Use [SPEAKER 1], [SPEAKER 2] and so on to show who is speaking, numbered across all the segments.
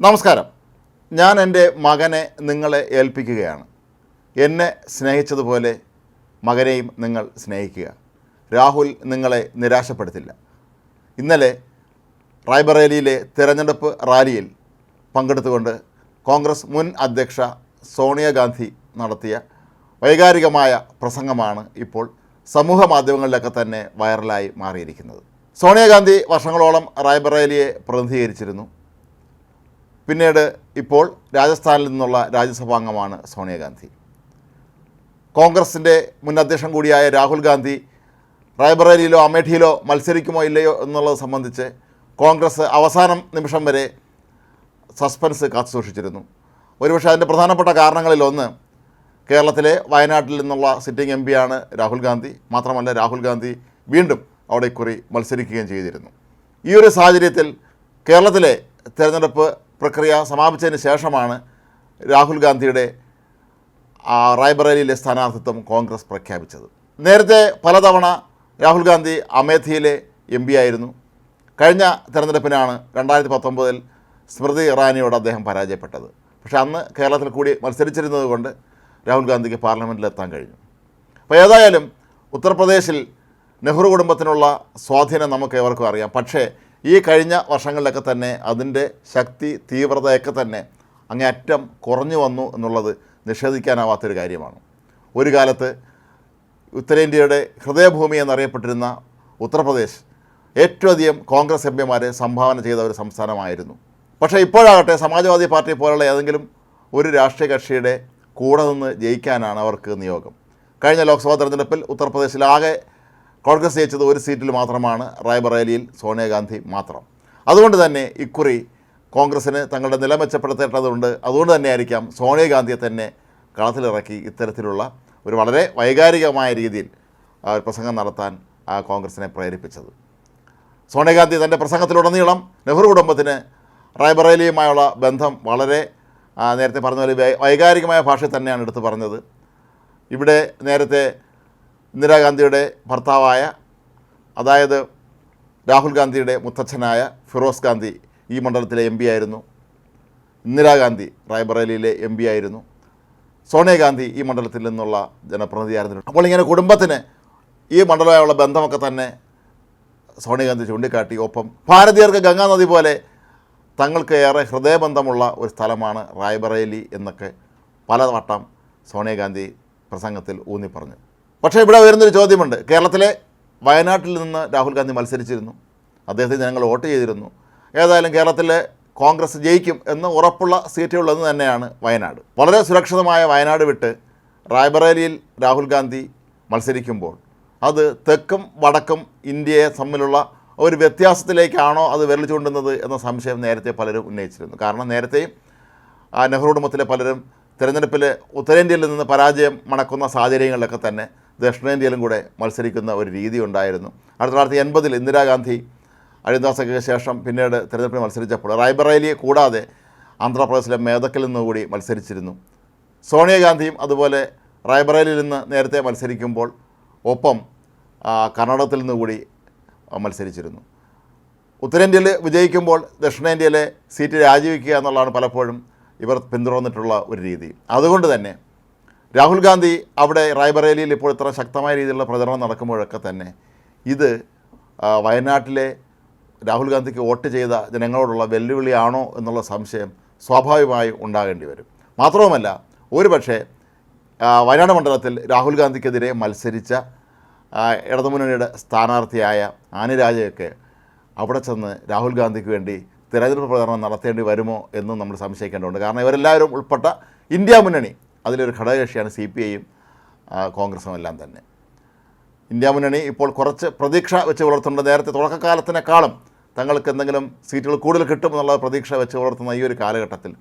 [SPEAKER 1] നമസ്കാരം. ഞാൻ എൻ്റെ മകനെ നിങ്ങളെ ഏൽപ്പിക്കുകയാണ്. എന്നെ സ്നേഹിച്ചതുപോലെ മകനെയും നിങ്ങൾ സ്നേഹിക്കുക. രാഹുൽ നിങ്ങളെ നിരാശപ്പെടുത്തില്ല. ഇന്നലെ റായ്ബറേലിയിലെ തിരഞ്ഞെടുപ്പ് റാലിയിൽ പങ്കെടുത്തുകൊണ്ട് കോൺഗ്രസ് മുൻ അധ്യക്ഷ സോണിയാഗാന്ധി നടത്തിയ വൈകാരികമായ പ്രസംഗമാണ് ഇപ്പോൾ സമൂഹ മാധ്യമങ്ങളിലൊക്കെ തന്നെ വൈറലായി മാറിയിരിക്കുന്നത്. സോണിയാഗാന്ധി വർഷങ്ങളോളം റായ്ബറേലിയെ പ്രതിനിധീകരിച്ചിരുന്നു. പിന്നീട് ഇപ്പോൾ രാജസ്ഥാനിൽ നിന്നുള്ള രാജ്യസഭാംഗമാണ് സോണിയാഗാന്ധി. കോൺഗ്രസിൻ്റെ മുൻ അധ്യക്ഷൻ കൂടിയായ രാഹുൽ ഗാന്ധി റായ്ബറേലിയിലോ അമേഠിയിലോ മത്സരിക്കുമോ ഇല്ലയോ എന്നുള്ളത് സംബന്ധിച്ച് കോൺഗ്രസ് അവസാനം നിമിഷം വരെ സസ്പെൻസ് കാത്തുസൂക്ഷിച്ചിരുന്നു. ഒരുപക്ഷെ അതിൻ്റെ പ്രധാനപ്പെട്ട കാരണങ്ങളിലൊന്ന് കേരളത്തിലെ വയനാട്ടിൽ നിന്നുള്ള സിറ്റിംഗ് എം പിയാണ് രാഹുൽ ഗാന്ധി. മാത്രമല്ല, രാഹുൽ ഗാന്ധി വീണ്ടും അവിടെ ഇക്കുറി മത്സരിക്കുകയും ചെയ്തിരുന്നു. ഈ ഒരു സാഹചര്യത്തിൽ കേരളത്തിലെ തിരഞ്ഞെടുപ്പ് പ്രക്രിയ സമാപിച്ചതിന് ശേഷമാണ് രാഹുൽ ഗാന്ധിയുടെ റായ്ബറേലിയിലെ സ്ഥാനാർത്ഥിത്വം കോൺഗ്രസ് പ്രഖ്യാപിച്ചത്. നേരത്തെ പലതവണ രാഹുൽ ഗാന്ധി അമേഠിയിലെ എം പി ആയിരുന്നു. കഴിഞ്ഞ തെരഞ്ഞെടുപ്പിനാണ് 2019 സ്മൃതി ഇറാനിയോട് അദ്ദേഹം പരാജയപ്പെട്ടത്. പക്ഷേ അന്ന് കേരളത്തിൽ കൂടി മത്സരിച്ചിരുന്നത് കൊണ്ട് രാഹുൽ ഗാന്ധിക്ക് പാർലമെൻറ്റിലെത്താൻ കഴിഞ്ഞു. അപ്പോൾ ഏതായാലും ഉത്തർപ്രദേശിൽ നെഹ്റു കുടുംബത്തിനുള്ള സ്വാധീനം നമുക്ക് ഏവർക്കും അറിയാം. പക്ഷേ ഈ കഴിഞ്ഞ വർഷങ്ങളിലൊക്കെ തന്നെ അതിൻ്റെ ശക്തി തീവ്രതയൊക്കെ തന്നെ അങ്ങേയറ്റം കുറഞ്ഞു വന്നു എന്നുള്ളത് നിഷേധിക്കാനാവാത്തൊരു കാര്യമാണ്. ഒരു കാലത്ത് ഉത്തരേന്ത്യയുടെ ഹൃദയഭൂമി എന്നറിയപ്പെട്ടിരുന്ന ഉത്തർപ്രദേശ് ഏറ്റവും അധികം കോൺഗ്രസ് എം പിമാരെ സംഭാവന ചെയ്ത ഒരു സംസ്ഥാനമായിരുന്നു. പക്ഷേ ഇപ്പോഴാകട്ടെ സമാജ്വാദി പാർട്ടി പോലുള്ള ഏതെങ്കിലും ഒരു രാഷ്ട്രീയ കക്ഷിയുടെ കൂടെ നിന്ന് ജയിക്കാനാണ് അവർക്ക് നിയോഗം. കഴിഞ്ഞ ലോക്സഭാ തെരഞ്ഞെടുപ്പിൽ ഉത്തർപ്രദേശിലാകെ കോൺഗ്രസ് ജയിച്ചത് ഒരു സീറ്റിൽ മാത്രമാണ്, റായ്ബറേലിയിൽ സോണിയാഗാന്ധി മാത്രം. അതുകൊണ്ട് തന്നെ ഇക്കുറി കോൺഗ്രസ്സിന് തങ്ങളുടെ നില മെച്ചപ്പെടുത്തേണ്ടതുണ്ട്. അതുകൊണ്ട് തന്നെയായിരിക്കാം സോണിയാഗാന്ധിയെ തന്നെ കളത്തിലിറക്കി ഇത്തരത്തിലുള്ള ഒരു വളരെ വൈകാരികമായ രീതിയിൽ പ്രസംഗം നടത്താൻ കോൺഗ്രസിനെ പ്രേരിപ്പിച്ചത്. സോണിയാഗാന്ധി തൻ്റെ പ്രസംഗത്തിലുടനീളം നെഹ്റു കുടുംബത്തിന് റായ്ബറേലിയുമായുള്ള ബന്ധം വളരെ നേരത്തെ പറഞ്ഞ പോലെ വൈകാരികമായ ഭാഷയിൽ തന്നെയാണ് എടുത്തു പറഞ്ഞത്. ഇവിടെ നേരത്തെ ഇന്ദിരാഗാന്ധിയുടെ ഭർത്താവായ, അതായത് രാഹുൽ ഗാന്ധിയുടെ മുത്തച്ഛനായ ഫിറോസ് ഗാന്ധി ഈ മണ്ഡലത്തിലെ എം പി ആയിരുന്നു. ഇന്ദിരാഗാന്ധി റായ്ബറേലിയിലെ എം പി ആയിരുന്നു. സോണിയാഗാന്ധി ഈ മണ്ഡലത്തിൽ നിന്നുള്ള ജനപ്രതിനിധിയായിരുന്നു. അപ്പോൾ ഇങ്ങനെ കുടുംബത്തിന് ഈ മണ്ഡലമായുള്ള ബന്ധമൊക്കെ തന്നെ സോണിയാഗാന്ധി ചൂണ്ടിക്കാട്ടി. ഒപ്പം ഭാരതീയർക്ക് ഗംഗാനദി പോലെ തങ്ങൾക്ക് ഏറെ ഹൃദയബന്ധമുള്ള ഒരു സ്ഥലമാണ് റായ്ബറേലി എന്നൊക്കെ പലവട്ടം സോണിയാഗാന്ധി പ്രസംഗത്തിൽ ഊന്നി പറഞ്ഞു. പക്ഷേ ഇവിടെ വരുന്നൊരു ചോദ്യമുണ്ട്. കേരളത്തിലെ വയനാട്ടിൽ നിന്ന് രാഹുൽ ഗാന്ധി മത്സരിച്ചിരുന്നു. അദ്ദേഹത്തിന് ജനങ്ങൾ വോട്ട് ചെയ്തിരുന്നു. ഏതായാലും കേരളത്തിലെ കോൺഗ്രസ് ജയിക്കും എന്ന് ഉറപ്പുള്ള സീറ്റുകളെന്ന് തന്നെയാണ് വയനാട്. വളരെ സുരക്ഷിതമായ വയനാട് വിട്ട് റായ്ബറേലിയിൽ രാഹുൽ ഗാന്ധി മത്സരിക്കുമ്പോൾ അത് തെക്കും വടക്കും ഇന്ത്യയെ തമ്മിലുള്ള ഒരു വ്യത്യാസത്തിലേക്കാണോ അത് വിരൽ ചൂണ്ടുന്നത് എന്ന സംശയം നേരത്തെ പലരും ഉന്നയിച്ചിരുന്നു. കാരണം നേരത്തെയും നെഹ്റു കുടുംബത്തിലെ പലരും തിരഞ്ഞെടുപ്പിൽ ഉത്തരേന്ത്യയിൽ നിന്ന് പരാജയം മണക്കുന്ന സാഹചര്യങ്ങളിലൊക്കെ തന്നെ ദക്ഷിണേന്ത്യയിലും കൂടെ മത്സരിക്കുന്ന ഒരു രീതി ഉണ്ടായിരുന്നു. 1980 ഇന്ദിരാഗാന്ധി അഴിന്ദാസയ്ക്ക് ശേഷം പിന്നീട് തിരഞ്ഞെടുപ്പിൽ മത്സരിച്ചപ്പോൾ റായ്ബറേലിയെ കൂടാതെ ആന്ധ്രാപ്രദേശിലെ മേദക്കിൽ നിന്നുകൂടി മത്സരിച്ചിരുന്നു. സോണിയാഗാന്ധിയും അതുപോലെ റായ്ബറേലിയിൽ നിന്ന് നേരത്തെ മത്സരിക്കുമ്പോൾ ഒപ്പം കർണാടകത്തിൽ നിന്നുകൂടി മത്സരിച്ചിരുന്നു. ഉത്തരേന്ത്യയിൽ വിജയിക്കുമ്പോൾ ദക്ഷിണേന്ത്യയിലെ സീറ്റ് രാജിവെക്കുക എന്നുള്ളതാണ് പലപ്പോഴും ഇവർ പിന്തുടർന്നിട്ടുള്ള ഒരു രീതി. അതുകൊണ്ട് തന്നെ രാഹുൽ ഗാന്ധി അവിടെ റായ്ബറേലിയിൽ ഇപ്പോൾ ഇത്ര ശക്തമായ രീതിയിലുള്ള പ്രചരണം നടക്കുമ്പോഴൊക്കെ തന്നെ ഇത് വയനാട്ടിലെ രാഹുൽ ഗാന്ധിക്ക് വോട്ട് ചെയ്ത ജനങ്ങളോടുള്ള വെല്ലുവിളിയാണോ എന്നുള്ള സംശയം സ്വാഭാവികമായും ഉണ്ടാകേണ്ടി വരും. മാത്രവുമല്ല, ഒരുപക്ഷെ വയനാട് മണ്ഡലത്തിൽ രാഹുൽ ഗാന്ധിക്കെതിരെ മത്സരിച്ച ഇടതുമുന്നണിയുടെ സ്ഥാനാർത്ഥിയായ ആനി രാജയൊക്കെ അവിടെ ചെന്ന് രാഹുൽ ഗാന്ധിക്ക് വേണ്ടി തിരഞ്ഞെടുപ്പ് പ്രചരണം നടത്തേണ്ടി വരുമോ എന്നും നമ്മൾ സംശയിക്കേണ്ടതുണ്ട്. കാരണം ഇവരെല്ലാവരും ഉൾപ്പെട്ട ഇന്ത്യ മുന്നണി അതിലൊരു ഘടകകക്ഷിയാണ് CPIയും കോൺഗ്രസും എല്ലാം തന്നെ. ഇന്ത്യ മുന്നണി ഇപ്പോൾ കുറച്ച് പ്രതീക്ഷ വെച്ച് പുലർത്തുന്നുണ്ട്. നേരത്തെ തുടക്കകാലത്തിനേക്കാളും തങ്ങൾക്ക് എന്തെങ്കിലും സീറ്റുകൾ കൂടുതൽ കിട്ടുമെന്നുള്ള പ്രതീക്ഷ വെച്ച് പുലർത്തുന്ന ഈ ഒരു കാലഘട്ടത്തിൽ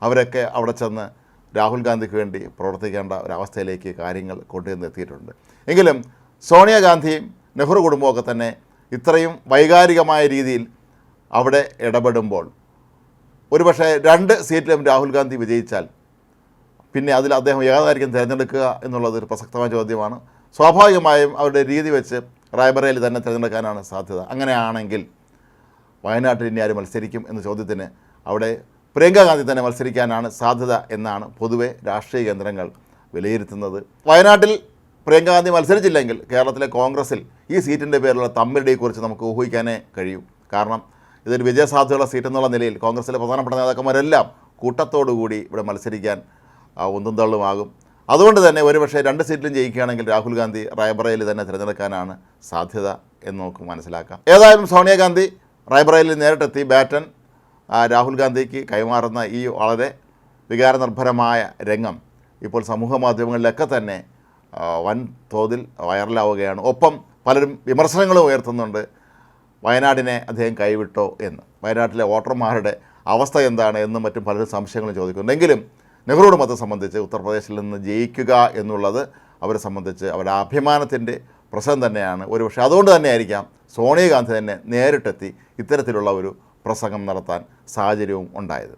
[SPEAKER 1] അവരൊക്കെ അവിടെ ചെന്ന് രാഹുൽ ഗാന്ധിക്ക് വേണ്ടി പ്രവർത്തിക്കേണ്ട ഒരവസ്ഥയിലേക്ക് കാര്യങ്ങൾ കൊണ്ടുവന്നെത്തിയിട്ടുണ്ട്. എങ്കിലും സോണിയാഗാന്ധിയും നെഹ്റു കുടുംബമൊക്കെ തന്നെ ഇത്രയും വൈകാരികമായ രീതിയിൽ അവിടെ ഇടപെടുമ്പോൾ ഒരുപക്ഷെ 2 സീറ്റിലും രാഹുൽ ഗാന്ധി വിജയിച്ചാൽ പിന്നെ അതിൽ അദ്ദേഹം ഏതായിരിക്കും തിരഞ്ഞെടുക്കുക എന്നുള്ളത് ഒരു പ്രസക്തമായ ചോദ്യമാണ്. സ്വാഭാവികമായും അവരുടെ രീതി വെച്ച് റായ്ബറേലി തന്നെ തിരഞ്ഞെടുക്കാനാണ് സാധ്യത. അങ്ങനെയാണെങ്കിൽ വയനാട്ടിൽ ഇനി ആര് മത്സരിക്കും എന്ന ചോദ്യത്തിന് അവിടെ പ്രിയങ്ക ഗാന്ധി തന്നെ മത്സരിക്കാനാണ് സാധ്യത എന്നാണ് പൊതുവെ രാഷ്ട്രീയ കേന്ദ്രങ്ങൾ വിലയിരുത്തുന്നത്. വയനാട്ടിൽ പ്രിയങ്ക ഗാന്ധി മത്സരിച്ചില്ലെങ്കിൽ കേരളത്തിലെ കോൺഗ്രസിൽ ഈ സീറ്റിൻ്റെ പേരിലുള്ള തമ്മിലടിയെക്കുറിച്ച് നമുക്ക് ഊഹിക്കാനേ കഴിയൂ. കാരണം ഇതൊരു വിജയസാധ്യതയുള്ള സീറ്റെന്നുള്ള നിലയിൽ കോൺഗ്രസിലെ പ്രധാനപ്പെട്ട നേതാക്കന്മാരെല്ലാം കൂട്ടത്തോടുകൂടി ഇവിടെ മത്സരിക്കാൻ ഒന്നും തള്ളുമാകും. അതുകൊണ്ട് തന്നെ ഒരുപക്ഷെ 2 സീറ്റിലും ജയിക്കുകയാണെങ്കിൽ രാഹുൽ ഗാന്ധി റായ്ബറേലി തന്നെ തിരഞ്ഞെടുക്കാനാണ് സാധ്യത എന്ന് നമുക്ക് മനസ്സിലാക്കാം. ഏതായാലും സോണിയാഗാന്ധി റായ്ബറേലിയിൽ നേരിട്ടെത്തി ബാറ്റൺ രാഹുൽ ഗാന്ധിക്ക് കൈമാറുന്ന ഈ വളരെ വികാരനിർഭരമായ രംഗം ഇപ്പോൾ സമൂഹ മാധ്യമങ്ങളിലൊക്കെ തന്നെ വൻ തോതിൽ വൈറലാവുകയാണ്. ഒപ്പം പലരും വിമർശനങ്ങളും ഉയർത്തുന്നുണ്ട്. വയനാടിനെ അദ്ദേഹം കൈവിട്ടോ എന്ന്, വയനാട്ടിലെ വോട്ടർമാരുടെ അവസ്ഥ എന്താണ് എന്നും മറ്റും പലരും സംശയങ്ങളും ചോദിക്കുന്നുണ്ടെങ്കിലും നെഹ്റുവിൻ്റെ മതം സംബന്ധിച്ച് ഉത്തർപ്രദേശിൽ നിന്ന് ജയിക്കുക എന്നുള്ളത് അവരെ സംബന്ധിച്ച് അവരുടെ അഭിമാനത്തിൻ്റെ പ്രശ്നം തന്നെയാണ്. ഒരുപക്ഷെ അതുകൊണ്ട് തന്നെയായിരിക്കാം സോണിയാഗാന്ധി തന്നെ നേരിട്ടെത്തി ഇത്തരത്തിലുള്ള ഒരു പ്രസംഗം നടത്താൻ സാഹചര്യവും ഉണ്ടായത്.